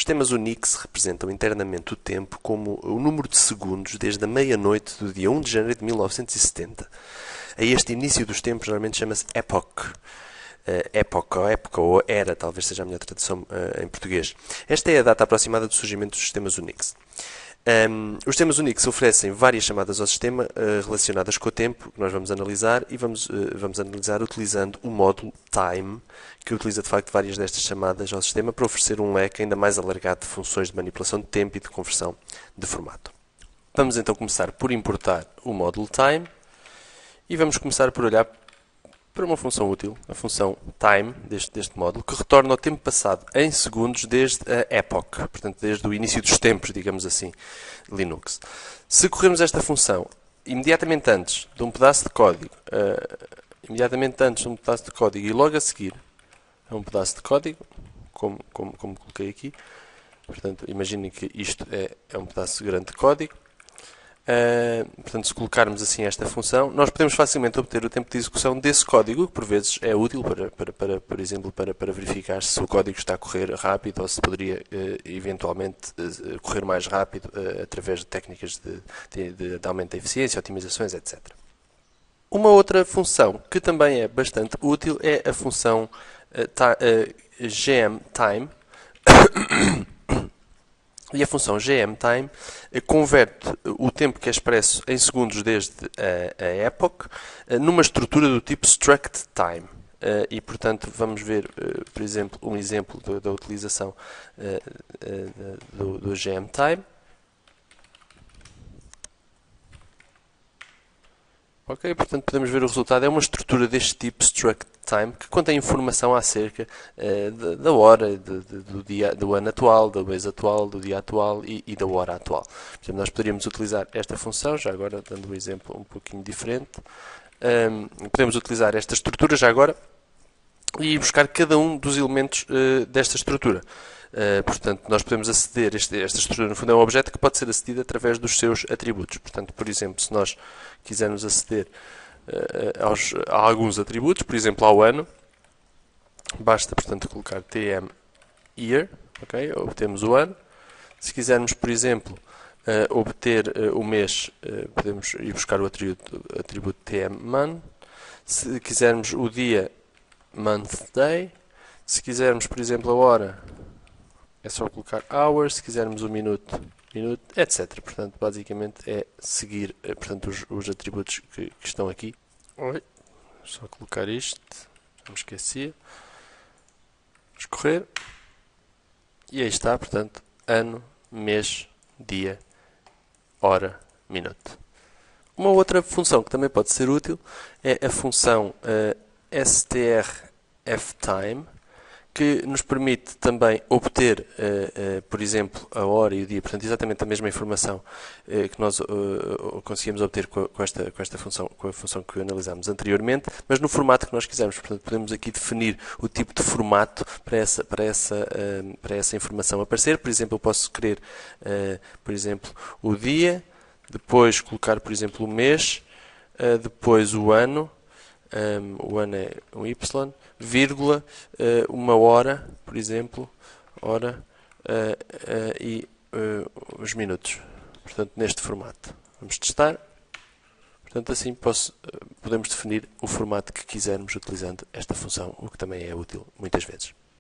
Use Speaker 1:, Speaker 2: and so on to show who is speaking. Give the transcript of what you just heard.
Speaker 1: Os sistemas Unix representam internamente o tempo como o número de segundos desde a meia-noite do dia 1 de janeiro de 1970. A este início dos tempos normalmente chama-se epoch. Época ou era, talvez seja a melhor tradução em português. Esta é a data aproximada do surgimento dos sistemas Unix. Os sistemas Unix oferecem várias chamadas ao sistema relacionadas com o tempo, que nós vamos analisar, e vamos analisar utilizando o módulo time, que utiliza de facto várias destas chamadas ao sistema para oferecer um leque ainda mais alargado de funções de manipulação de tempo e de conversão de formato. Vamos então começar por importar o módulo time e vamos começar por olhar para uma função útil, a função time deste módulo, que retorna ao tempo passado em segundos desde a epoch, portanto desde o início dos tempos, digamos assim, Linux. Se corrermos esta função imediatamente antes de um pedaço de código, e logo a seguir a um pedaço de código, como coloquei aqui, portanto imaginem que isto é um pedaço grande de código. Portanto, se colocarmos assim esta função, nós podemos facilmente obter o tempo de execução desse código, que por vezes é útil por exemplo, para verificar se o código está a correr rápido ou se poderia eventualmente correr mais rápido através de técnicas de aumento da eficiência, otimizações, etc. Uma outra função que também é bastante útil é a função gmTime. E a função gmTime converte o tempo que é expresso em segundos desde a epoch numa estrutura do tipo struct time. E, portanto, vamos ver, por exemplo, um exemplo da utilização do gmTime. Ok, portanto, podemos ver o resultado. É uma estrutura deste tipo, struct time, que contém informação acerca da hora, do ano atual, do mês atual, do dia atual e da hora atual. Portanto, nós poderíamos utilizar esta função, já agora dando um exemplo um pouquinho diferente. Podemos utilizar esta estrutura já agora e buscar cada um dos elementos desta estrutura. Portanto, nós podemos aceder, esta estrutura no fundo é um objeto que pode ser acedido através dos seus atributos. Portanto, por exemplo, se nós quisermos aceder a alguns atributos, por exemplo, ao ano, basta, portanto, colocar tm year, ok? Obtemos o ano. Se quisermos, por exemplo, obter o mês, podemos ir buscar o atributo tm month. Se quisermos o dia, month day. Se quisermos, por exemplo, a hora, é só colocar hours. Se quisermos o minuto, etc. Portanto, basicamente é seguir os atributos que estão aqui. Só colocar isto. Já me esquecia. Escorrer. E aí está, portanto, ano, mês, dia, hora, minuto. Uma outra função que também pode ser útil é a função strftime, que nos permite também obter, por exemplo, a hora e o dia, portanto, exatamente a mesma informação que nós conseguimos obter com esta função, com a função que analisámos anteriormente, mas no formato que nós quisermos. Portanto, podemos aqui definir o tipo de formato para essa informação aparecer. Por exemplo, eu posso querer, por exemplo, o dia, depois colocar, por exemplo, o mês, depois o ano é um Y, vírgula, uma hora, por exemplo, e os minutos. Portanto, neste formato. Vamos testar. Portanto, assim podemos definir o formato que quisermos utilizando esta função, o que também é útil muitas vezes.